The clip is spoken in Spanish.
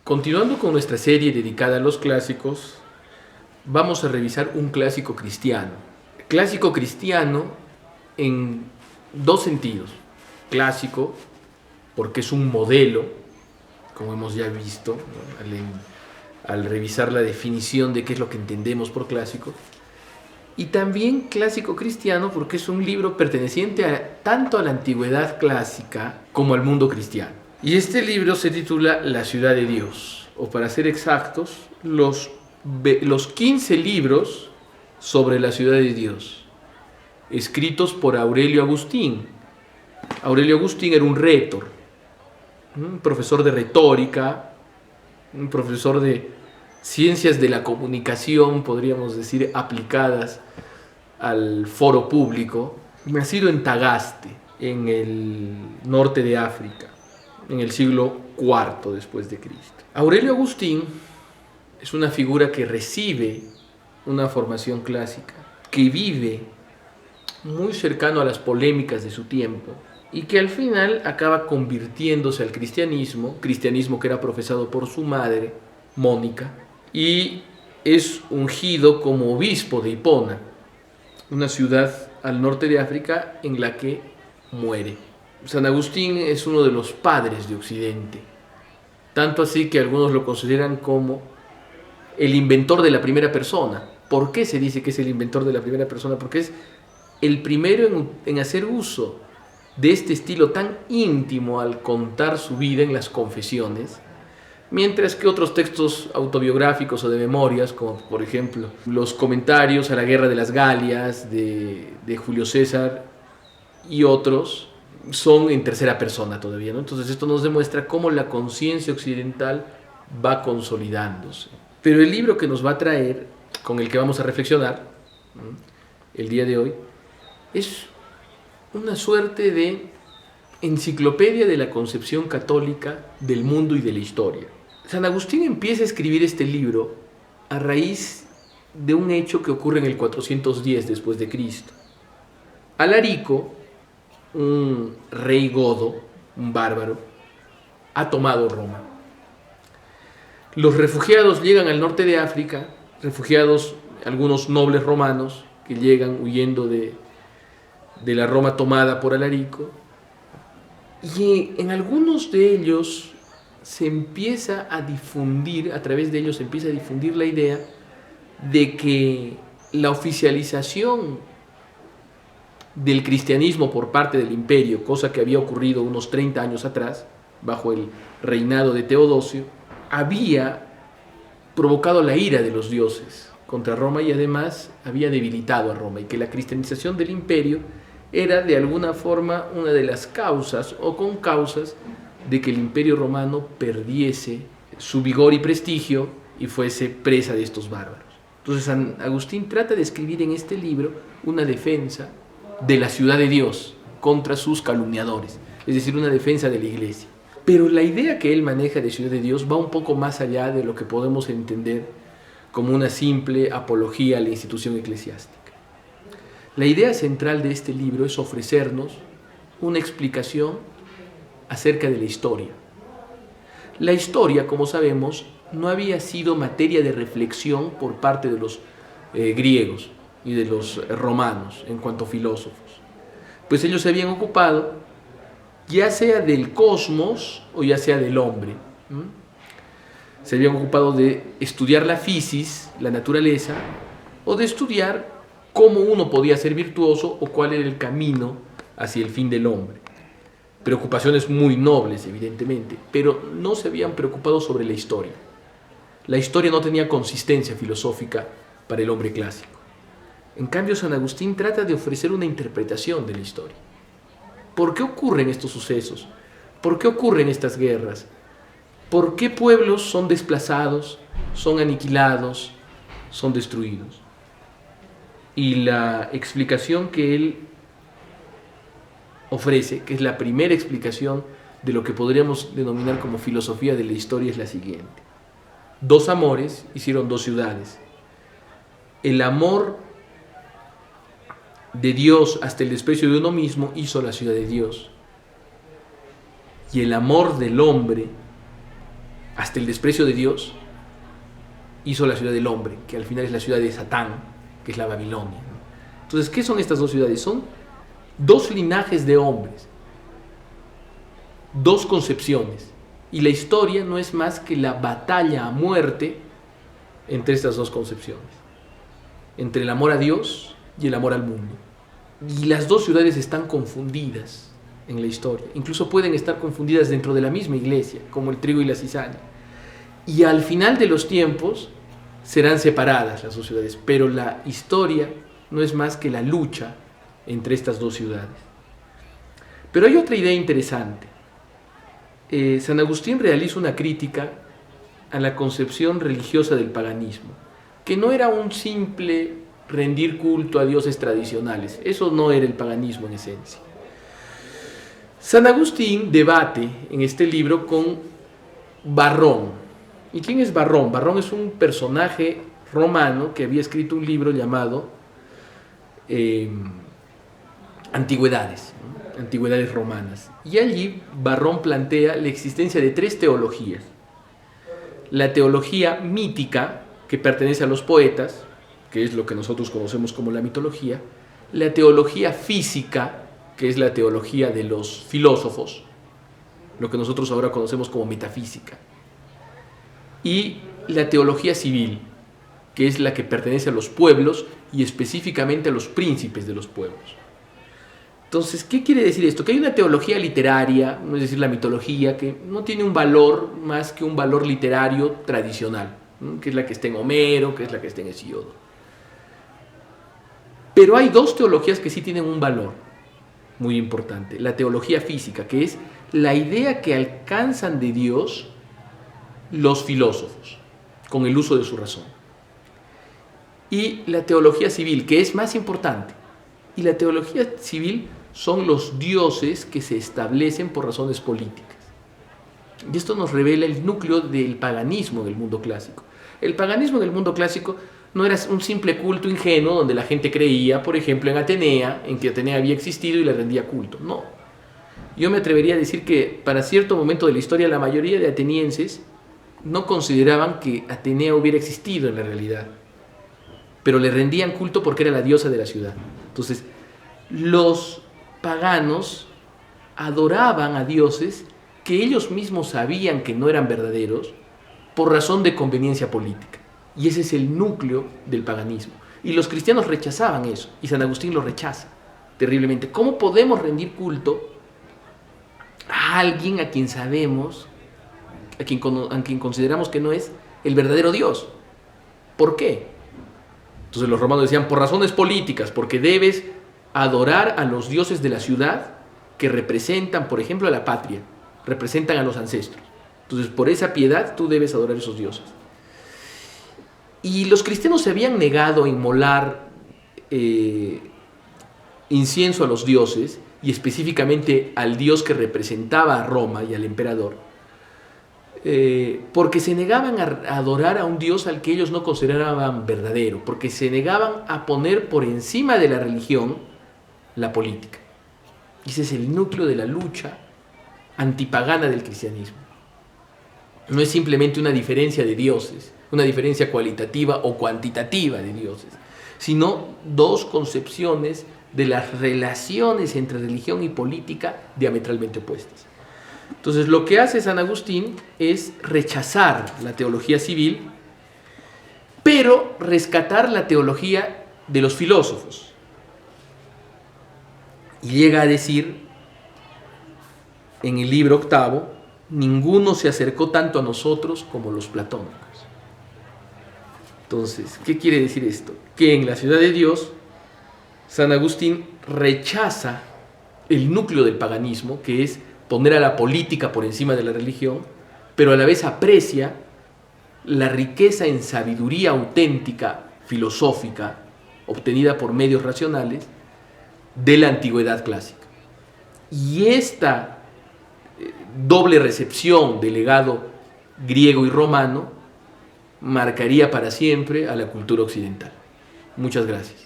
Continuando con nuestra serie dedicada a los clásicos, vamos a revisar un clásico cristiano. Clásico cristiano en dos sentidos. Clásico, porque es un modelo, como hemos ya visto, ¿no? al revisar la definición de qué es lo que entendemos por clásico. Y también clásico cristiano porque es un libro perteneciente tanto a la antigüedad clásica como al mundo cristiano. Y este libro se titula La ciudad de Dios, o para ser exactos, los 15 libros sobre la ciudad de Dios, escritos por Aurelio Agustín. Aurelio Agustín era un rétor, un profesor de retórica, un profesor de ciencias de la comunicación, podríamos decir, aplicadas al foro público, nacido en Tagaste, en el norte de África, en el siglo IV después de Cristo. Aurelio Agustín es una figura que recibe una formación clásica, que vive muy cercano a las polémicas de su tiempo y que al final acaba convirtiéndose al cristianismo que era profesado por su madre, Mónica, y es ungido como obispo de Hipona, una ciudad al norte de África en la que muere. San Agustín es uno de los padres de Occidente, tanto así que algunos lo consideran como el inventor de la primera persona. ¿Por qué se dice que es el inventor de la primera persona? Porque es el primero en hacer uso de este estilo tan íntimo al contar su vida en las confesiones, mientras que otros textos autobiográficos o de memorias, como por ejemplo los comentarios a la guerra de las Galias de Julio César y otros, son en tercera persona todavía, ¿no? Entonces esto nos demuestra cómo la conciencia occidental va consolidándose. Pero el libro que nos va a traer, con el que vamos a reflexionar el día de hoy, es una suerte de enciclopedia de la concepción católica del mundo y de la historia. San Agustín empieza a escribir este libro a raíz de un hecho que ocurre en el 410 después de Cristo. Alarico, un rey godo, un bárbaro, ha tomado Roma. Los refugiados llegan al norte de África, refugiados, algunos nobles romanos que llegan huyendo de la Roma tomada por Alarico, y en algunos de ellos se empieza a difundir, a través de ellos se empieza a difundir la idea de que la oficialización del cristianismo por parte del imperio, cosa que había ocurrido unos 30 años atrás, bajo el reinado de Teodosio, había provocado la ira de los dioses contra Roma y además había debilitado a Roma, y que la cristianización del imperio era de alguna forma una de las causas o concausas de que el imperio romano perdiese su vigor y prestigio y fuese presa de estos bárbaros. Entonces San Agustín trata de escribir en este libro una defensa de la ciudad de Dios contra sus calumniadores, es decir, una defensa de la iglesia. Pero la idea que él maneja de ciudad de Dios va un poco más allá de lo que podemos entender como una simple apología a la institución eclesiástica. La idea central de este libro es ofrecernos una explicación acerca de la historia. La historia, como sabemos, no había sido materia de reflexión por parte de los griegos y de los romanos en cuanto a filósofos, pues ellos se habían ocupado ya sea del cosmos o ya sea del hombre. Se habían ocupado de estudiar la fisis, la naturaleza, o de estudiar cómo uno podía ser virtuoso o cuál era el camino hacia el fin del hombre. Preocupaciones muy nobles, evidentemente, pero no se habían preocupado sobre la historia. La historia no tenía consistencia filosófica para el hombre clásico. En cambio, San Agustín trata de ofrecer una interpretación de la historia. ¿Por qué ocurren estos sucesos? ¿Por qué ocurren estas guerras? ¿Por qué pueblos son desplazados, son aniquilados, son destruidos? Y la explicación que él ofrece, que es la primera explicación de lo que podríamos denominar como filosofía de la historia, es la siguiente. Dos amores hicieron dos ciudades. El amor de Dios hasta el desprecio de uno mismo hizo la ciudad de Dios. Y el amor del hombre hasta el desprecio de Dios, hizo la ciudad del hombre, que al final es la ciudad de Satán, que es la Babilonia, ¿no? Entonces, ¿qué son estas dos ciudades? Son dos linajes de hombres, dos concepciones, y la historia no es más que la batalla a muerte entre estas dos concepciones, entre el amor a Dios y el amor al mundo. Y las dos ciudades están confundidas en la historia, incluso pueden estar confundidas dentro de la misma iglesia, como el trigo y la cizaña. Y al final de los tiempos serán separadas las dos ciudades, pero la historia no es más que la lucha entre estas dos ciudades. Pero hay otra idea interesante. San Agustín realiza una crítica a la concepción religiosa del paganismo, que no era un simple rendir culto a dioses tradicionales. Eso no era el paganismo en esencia. San Agustín debate en este libro con Varrón. ¿Y quién es Varrón? Varrón es un personaje romano que había escrito un libro llamado Antigüedades, ¿no? Antigüedades romanas. Y allí Varrón plantea la existencia de tres teologías. La teología mítica, que pertenece a los poetas, que es lo que nosotros conocemos como la mitología. La teología física, que es la teología de los filósofos, lo que nosotros ahora conocemos como metafísica. Y la teología civil, que es la que pertenece a los pueblos y específicamente a los príncipes de los pueblos. Entonces, ¿qué quiere decir esto? Que hay una teología literaria, es decir, la mitología, que no tiene un valor más que un valor literario tradicional, ¿no? Que es la que está en Homero, que es la que está en Hesíodo. Pero hay dos teologías que sí tienen un valor muy importante. La teología física, que es la idea que alcanzan de Dios los filósofos con el uso de su razón. Y la teología civil, que es más importante. Y la teología civil son los dioses que se establecen por razones políticas. Y esto nos revela el núcleo del paganismo del mundo clásico. El paganismo del mundo clásico no era un simple culto ingenuo donde la gente creía, por ejemplo, en Atenea, en que Atenea había existido y le rendía culto. No. Yo me atrevería a decir que para cierto momento de la historia la mayoría de atenienses no consideraban que Atenea hubiera existido en la realidad, pero le rendían culto porque era la diosa de la ciudad. Entonces, los paganos adoraban a dioses que ellos mismos sabían que no eran verdaderos por razón de conveniencia política. Y ese es el núcleo del paganismo. Y los cristianos rechazaban eso, y San Agustín lo rechaza terriblemente. ¿Cómo podemos rendir culto a alguien a quien sabemos, a quien consideramos que no es el verdadero Dios? ¿Por qué? Entonces los romanos decían, por razones políticas, porque debes adorar a los dioses de la ciudad que representan, por ejemplo, a la patria, representan a los ancestros. Entonces, por esa piedad, tú debes adorar a esos dioses. Y los cristianos se habían negado a inmolar incienso a los dioses, y específicamente al dios que representaba a Roma y al emperador, porque se negaban a adorar a un dios al que ellos no consideraban verdadero, porque se negaban a poner por encima de la religión la política. Y ese es el núcleo de la lucha antipagana del cristianismo. No es simplemente una diferencia de dioses, una diferencia cualitativa o cuantitativa de dioses, sino dos concepciones de las relaciones entre religión y política diametralmente opuestas. Entonces, lo que hace San Agustín es rechazar la teología civil, pero rescatar la teología de los filósofos. Y llega a decir en el libro octavo, ninguno se acercó tanto a nosotros como los platónicos. Entonces, ¿qué quiere decir esto? Que en la ciudad de Dios, San Agustín rechaza el núcleo del paganismo, que es poner a la política por encima de la religión, pero a la vez aprecia la riqueza en sabiduría auténtica, filosófica, obtenida por medios racionales, de la antigüedad clásica. Y esta doble recepción del legado griego y romano marcaría para siempre a la cultura occidental. Muchas gracias.